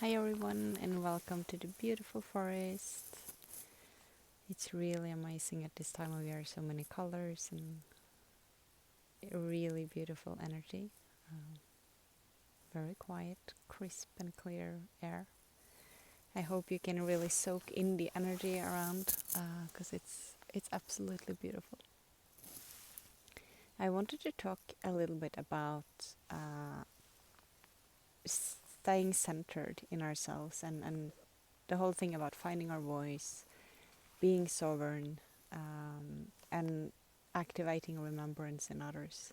Hi everyone and welcome to the beautiful forest. It's really amazing at this time of year, so many colors and a really beautiful energy. Very quiet, crisp and clear air. I hope you can really soak in the energy around because it's absolutely beautiful. I wanted to talk a little bit about staying centered in ourselves and the whole thing about finding our voice, being sovereign, and activating remembrance in others.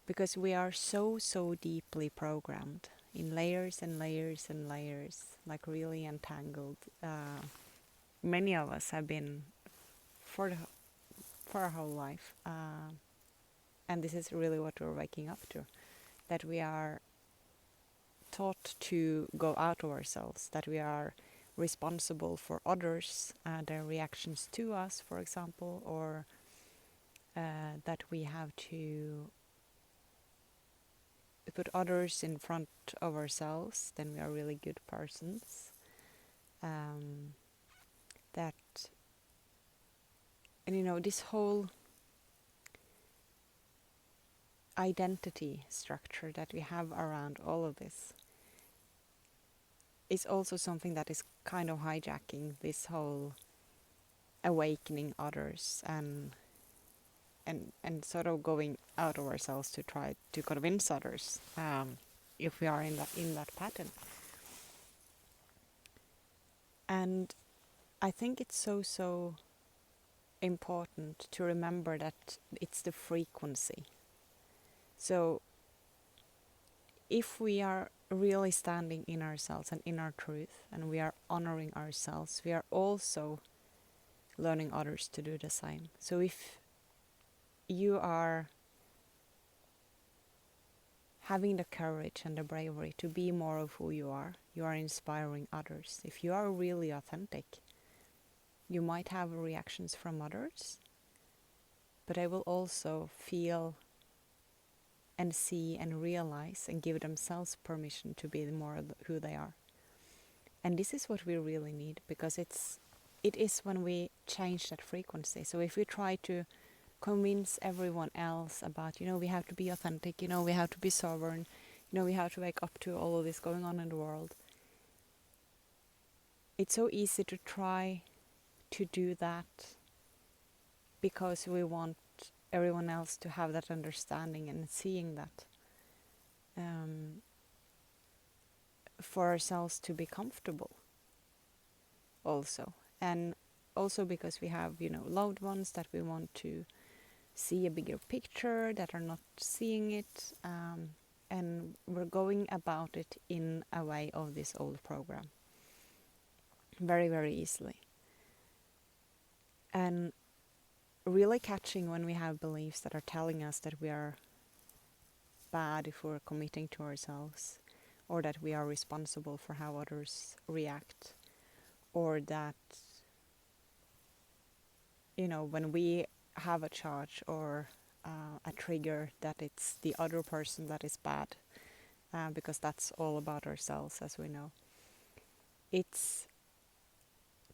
Because we are so deeply programmed in layers and layers and layers, like really entangled. Many of us have been for our whole life. And this is really what we're waking up to. That we are taught to go out of ourselves, that we are responsible for others, their reactions to us, for example, or that we have to put others in front of ourselves, then we are really good persons. That, and this whole identity structure that we have around all of this is also something that is kind of hijacking this whole awakening others and sort of going out of ourselves to try to convince others, if we are in that pattern. And I think it's so important to remember that it's the frequency. So if we are really standing in ourselves and in our truth, and we are honoring ourselves, we are also learning others to do the same. So if you are having the courage and the bravery to be more of who you are inspiring others. If you are really authentic, you might have reactions from others, but they will also feel and see and realize and give themselves permission to be more who they are. And this is what we really need, because it is when we change that frequency. So if we try to convince everyone else about, we have to be authentic, we have to be sovereign, we have to wake up to all of this going on in the world. It's so easy to try to do that because we want everyone else to have that understanding and seeing that, for ourselves to be comfortable also. And also because we have, loved ones that we want to see a bigger picture, that are not seeing it, and we're going about it in a way of this old program very easily. And really catching when we have beliefs that are telling us that we are bad if we're committing to ourselves, or that we are responsible for how others react, or that when we have a charge or a trigger, that it's the other person that is bad, because that's all about ourselves, as we know. It's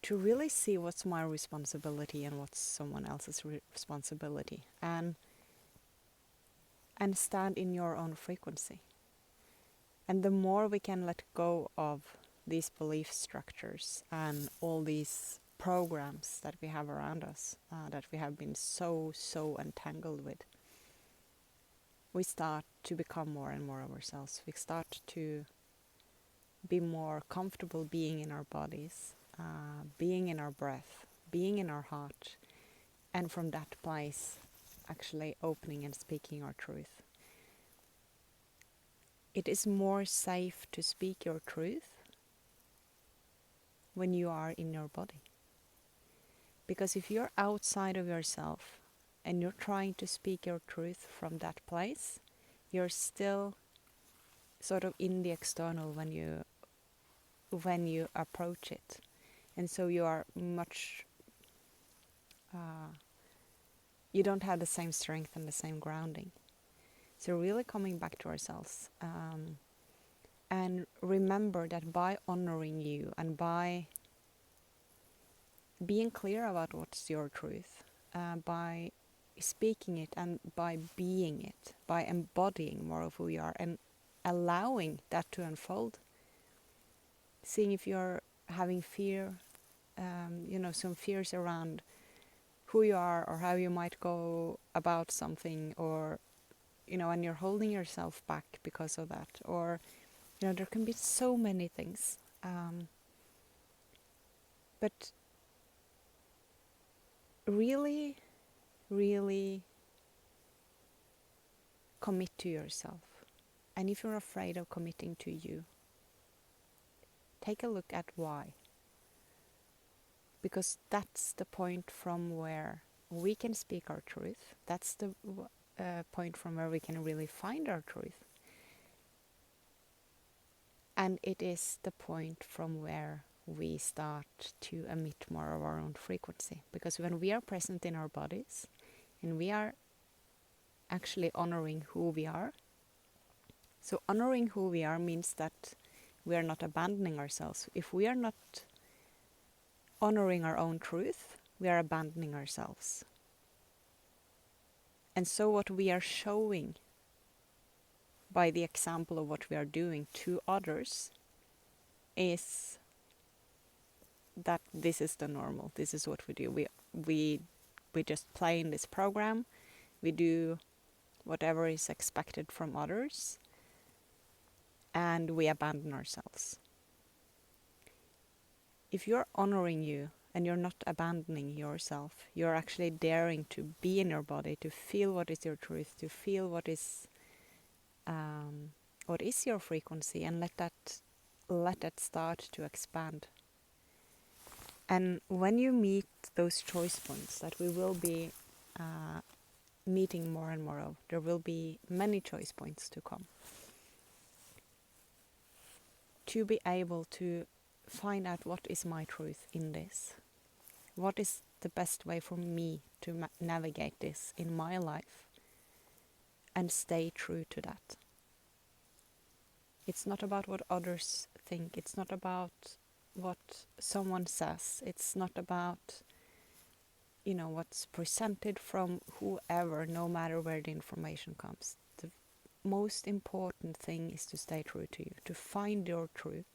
to really see what's my responsibility and what's someone else's responsibility, and stand in your own frequency. And the more we can let go of these belief structures and all these programs that we have around us, that we have been so entangled with, we start to become more and more of ourselves. We start to be more comfortable being in our bodies, being in our breath, being in our heart, and from that place actually opening and speaking our truth. It is more safe to speak your truth when you are in your body. Because if you're outside of yourself and you're trying to speak your truth from that place, you're still sort of in the external when you approach it. And so you are much, you don't have the same strength and the same grounding. So really coming back to ourselves, And remember that by honoring you and by being clear about what's your truth, by speaking it and by being it, by embodying more of who you are and allowing that to unfold, seeing if you're having fear, some fears around who you are or how you might go about something, or, and you're holding yourself back because of that, or, there can be so many things. But really, really commit to yourself. And if you're afraid of committing to you, take a look at why. Because that's the point from where we can speak our truth. That's the point from where we can really find our truth. And it is the point from where we start to emit more of our own frequency. Because when we are present in our bodies and we are actually honoring who we are, so honoring who we are means that we are not abandoning ourselves. If we are not honoring our own truth, we are abandoning ourselves. And so what we are showing by the example of what we are doing to others is that this is the normal. This is what we do. We just play in this program. We do whatever is expected from others, and we abandon ourselves. If you're honoring you and you're not abandoning yourself, you're actually daring to be in your body, to feel what is your truth, to feel what is your frequency, and let that start to expand. And when you meet those choice points that we will be meeting more and more of, there will be many choice points to come. To be able to find out what is my truth in this. What is the best way for me to navigate this in my life and stay true to that. It's not about what others think. It's not about what someone says. It's not about, what's presented from whoever, no matter where the information comes. The most important thing is to stay true to you, to find your truth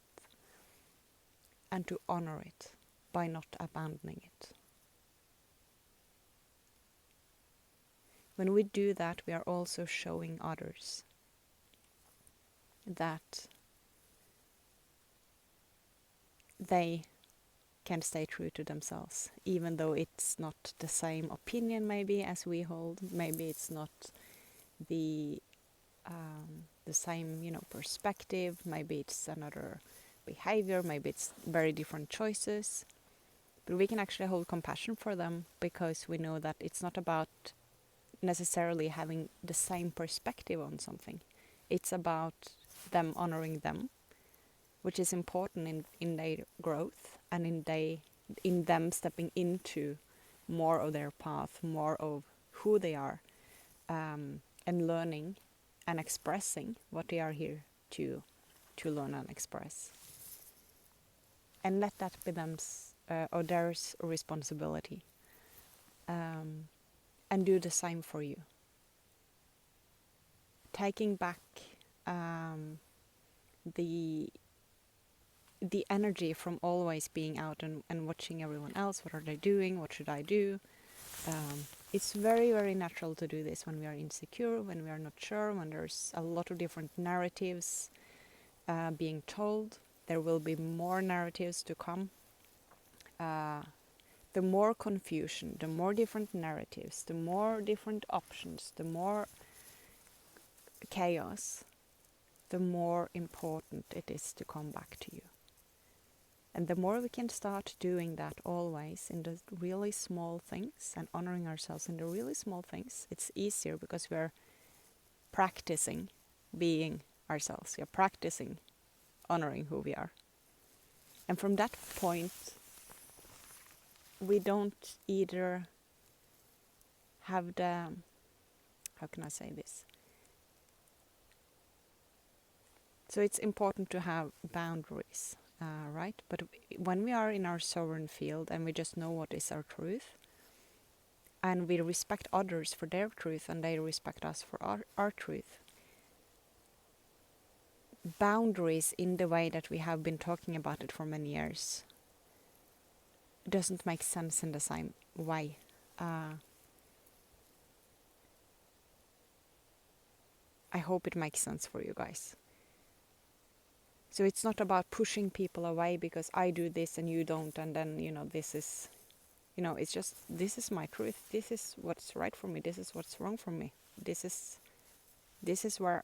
and to honor it by not abandoning it. When we do that, we are also showing others that they can stay true to themselves, even though it's not the same opinion maybe as we hold. Maybe it's not the same, perspective. Maybe it's another behavior. Maybe it's very different choices. But we can actually hold compassion for them because we know that it's not about necessarily having the same perspective on something. It's about them honoring them, which is important in their growth and in them stepping into more of their path, more of who they are, and learning and expressing what they are here to learn and express. And let that be their responsibility. And do the same for you. Taking back the energy from always being out and watching everyone else. What are they doing? What should I do? It's very, very natural to do this when we are insecure, when we are not sure, when there's a lot of different narratives being told. There will be more narratives to come. The more confusion, the more different narratives, the more different options, the more chaos, the more important it is to come back to you. And the more we can start doing that always in the really small things and honoring ourselves in the really small things, it's easier because we're practicing being ourselves. We're practicing honoring who we are. And from that point, we don't either have how can I say this? So it's important to have boundaries, right? But when we are in our sovereign field and we just know what is our truth, and we respect others for their truth and they respect us for our truth, boundaries in the way that we have been talking about it for many years doesn't make sense in the same way. I hope it makes sense for you guys. So it's not about pushing people away because I do this and you don't, and then, this is, it's just, this is my truth. This is what's right for me. This is what's wrong for me. This is where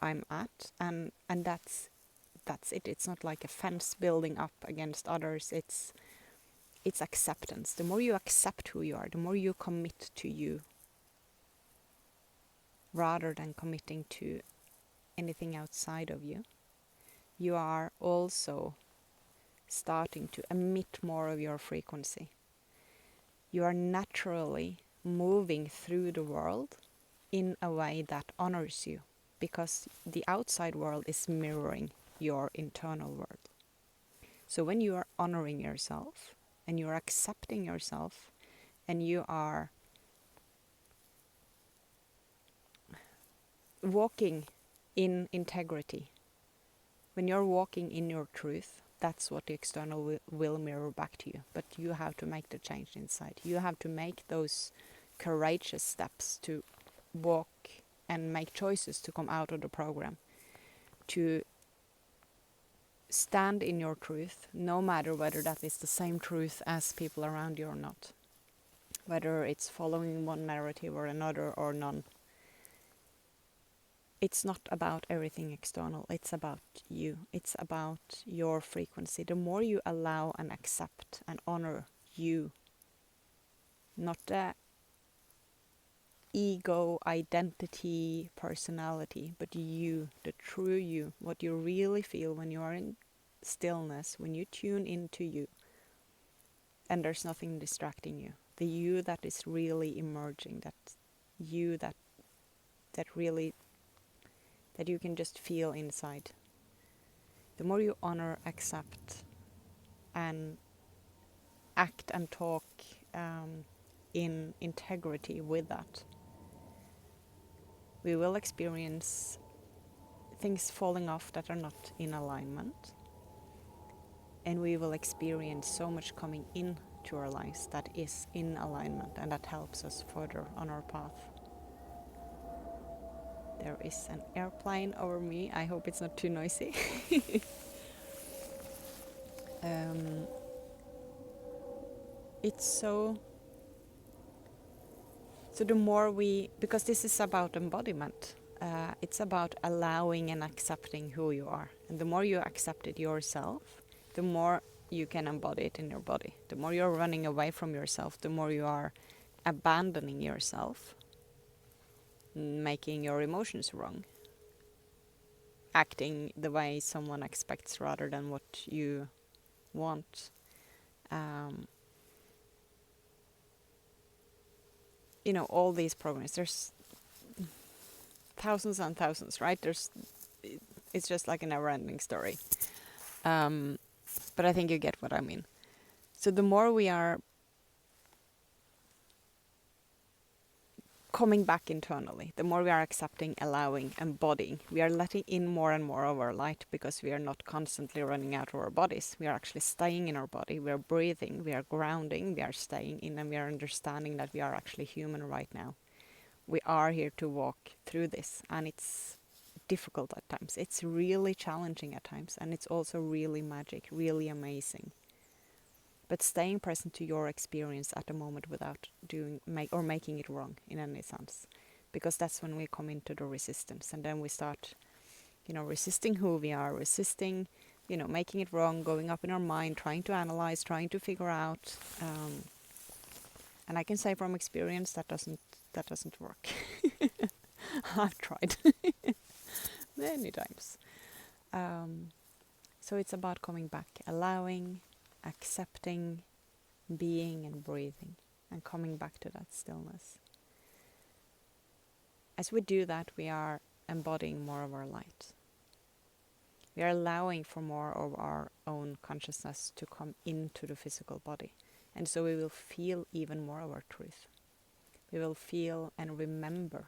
I'm at, and that's it. It's not like a fence building up against others. It's acceptance. The more you accept who you are, the more you commit to you, rather than committing to anything outside of you, you are also starting to emit more of your frequency. You are naturally moving through the world in a way that honors you, because the outside world is mirroring your internal world. So when you are honoring yourself and you are accepting yourself and you are walking in integrity, when you're walking in your truth, that's what the external will mirror back to you. But you have to make the change inside. You have to make those courageous steps to walk and make choices to come out of the program, to stand in your truth, no matter whether that is the same truth as people around you or not, whether it's following one narrative or another or none. It's not about everything external. It's about you. It's about your frequency. The more you allow and accept and honor you, not the ego, identity, personality, but you, the true you, what you really feel when you are in stillness, when you tune into you, and there's nothing distracting you. The you that is really emerging, that you that really, that you can just feel inside. The more you honor, accept, and act and talk in integrity with that, we will experience things falling off that are not in alignment, and we will experience so much coming into our lives that is in alignment and that helps us further on our path. There is an airplane over me. I hope it's not too noisy. It's so the more because this is about embodiment, it's about allowing and accepting who you are. And the more you accept it yourself, the more you can embody it in your body. The more you're running away from yourself, the more you are abandoning yourself, making your emotions wrong, acting the way someone expects rather than what you want. All these programs, there's thousands and thousands, right? It's just like a never-ending story. But I think you get what I mean. So the more we are coming back internally, the more we are accepting, allowing, embodying, we are letting in more and more of our light, because we are not constantly running out of our bodies. We are actually staying in our body. We are breathing, we are grounding, we are staying in, and we are understanding that we are actually human right now. We are here to walk through this, and it's difficult at times. It's really challenging at times, and it's also really magic, really amazing. But staying present to your experience at the moment without making it wrong in any sense, because that's when we come into the resistance, and then we start, resisting who we are, resisting, making it wrong, going up in our mind, trying to analyze, trying to figure out. And I can say from experience that doesn't work. I've tried many times. So it's about coming back, allowing, accepting, being and breathing, and coming back to that stillness. As we do that, we are embodying more of our light. We are allowing for more of our own consciousness to come into the physical body. And so we will feel even more of our truth. We will feel and remember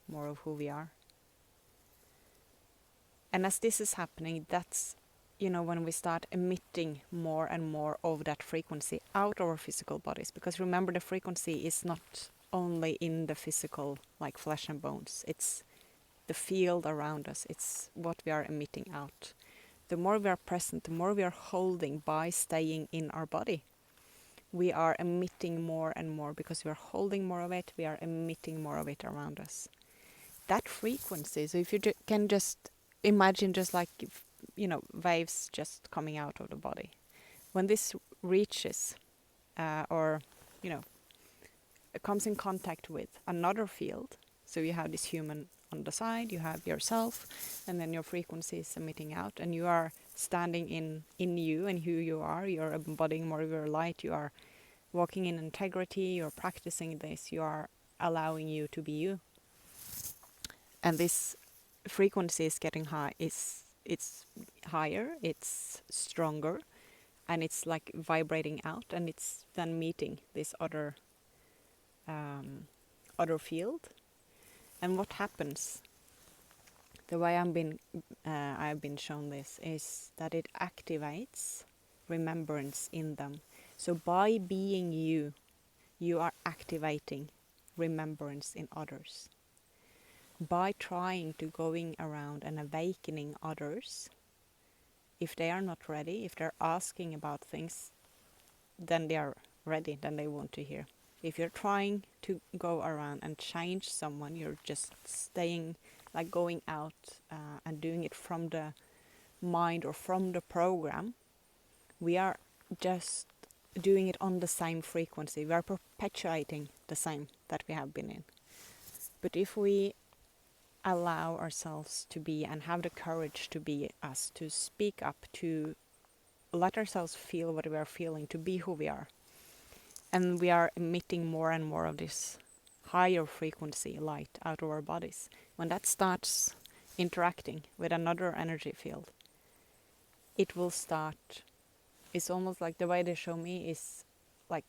more of who we are. And as this is happening, that's, when we start emitting more and more of that frequency out of our physical bodies. Because remember, the frequency is not only in the physical, like flesh and bones. It's the field around us. It's what we are emitting out. The more we are present, the more we are holding by staying in our body. We are emitting more and more because we are holding more of it. We are emitting more of it around us. That frequency, so if you can just imagine just like, waves just coming out of the body. When this reaches or, comes in contact with another field, so you have this human on the side, you have yourself, and then your frequency is emitting out, and you are standing in you and who you are. You're embodying more of your light. You are walking in integrity. You're practicing this. You are allowing you to be you. And this frequency is getting high. It's higher. It's stronger, and it's like vibrating out, and it's then meeting this other field. And what happens? The way I've been shown this is that it activates remembrance in them. So by being you, you are activating remembrance in others. By trying to going around and awakening others, if they are not ready, if they're asking about things, then they are ready, then they want to hear. If you're trying to go around and change someone, you're just staying, like going out and doing it from the mind or from the program. We are just doing it on the same frequency. We are perpetuating the same that we have been in. But if we allow ourselves to be and have the courage to be us, to speak up, to let ourselves feel what we are feeling, to be who we are, and we are emitting more and more of this higher frequency light out of our bodies, when that starts interacting with another energy field, it will start. It's almost like the way they show me is like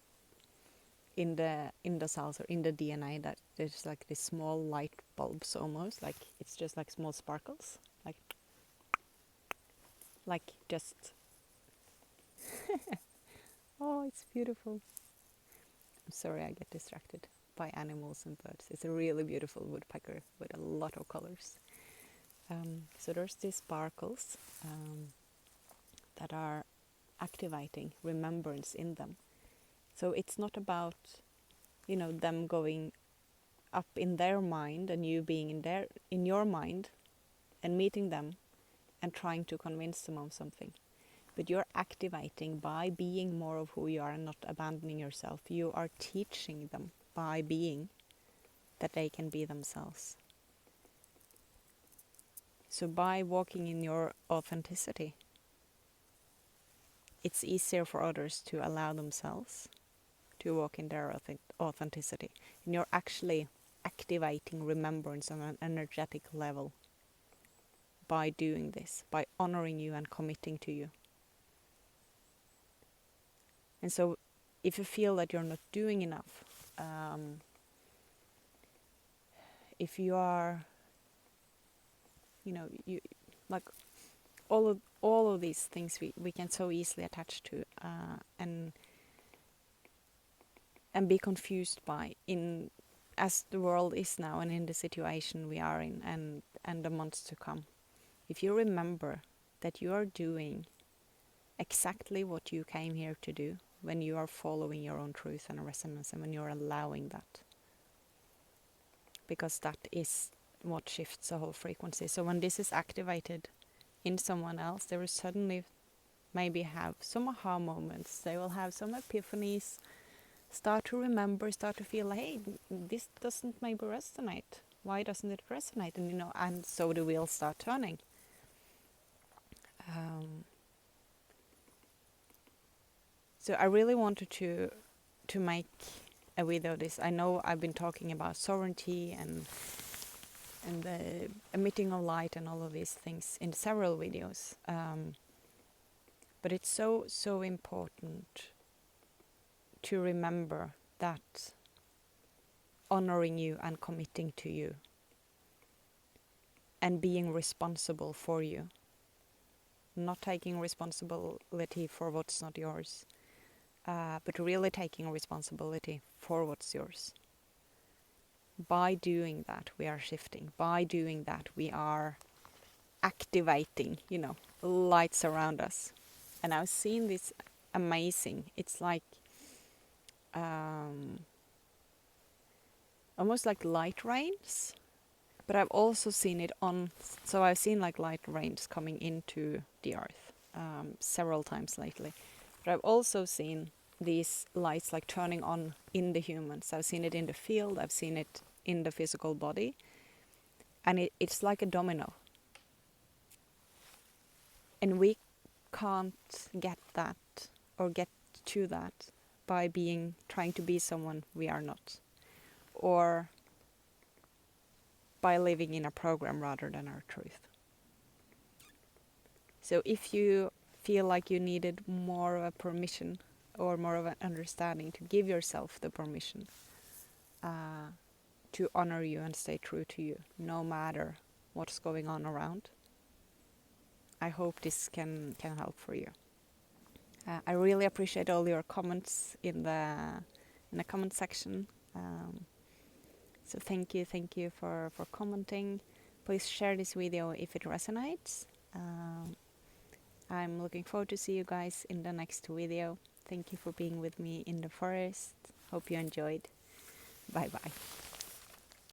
in the cells or in the DNA, that there's like these small light bulbs, almost like it's just like small sparkles, like just oh, it's beautiful. I'm sorry, I get distracted by animals and birds. It's a really beautiful woodpecker with a lot of colors. So there's these sparkles that are activating remembrance in them. So it's not about, them going up in their mind and you being in your mind and meeting them and trying to convince them of something. But you're activating by being more of who you are and not abandoning yourself. You are teaching them by being that they can be themselves. So by walking in your authenticity, it's easier for others to allow themselves to walk in their authenticity. And you're actually activating remembrance on an energetic level by doing this, by honoring you and committing to you. And so if you feel that you're not doing enough, if you are, you like all of these things we can so easily attach to and be confused by as the world is now and in the situation we are in and the months to come. If you remember that you are doing exactly what you came here to do, when you are following your own truth and resonance, and when you're allowing that, because that is what shifts the whole frequency. So when this is activated in someone else, they will suddenly maybe have some aha moments. They will have some epiphanies, start to remember, start to feel, hey, this doesn't maybe resonate. Why doesn't it resonate? And and so the wheels start turning. So I really wanted to make a video of this. I know I've been talking about sovereignty and and the emitting of light and all of these things in several videos. But it's so important to remember that honoring you and committing to you and being responsible for you, not taking responsibility for what's not yours, but really taking responsibility for what's yours. By doing that, we are shifting. By doing that, we are activating, lights around us. And I've seen this amazing. It's like almost like light rains. But I've also seen it so I've seen like light rains coming into the earth several times lately. But I've also seen these lights like turning on in the humans. I've seen it in the field, I've seen it in the physical body. And it's like a domino. And we can't get that or get to that by trying to be someone we are not. Or by living in a program rather than our truth. So if you feel like you needed more of a permission or more of an understanding, to give yourself the permission to honor you and stay true to you, no matter what's going on around, I hope this can help for you. I really appreciate all your comments in the comment section. So thank you for commenting. Please share this video if it resonates. I'm looking forward to see you guys in the next video. Thank you for being with me in the forest. Hope you enjoyed. Bye bye.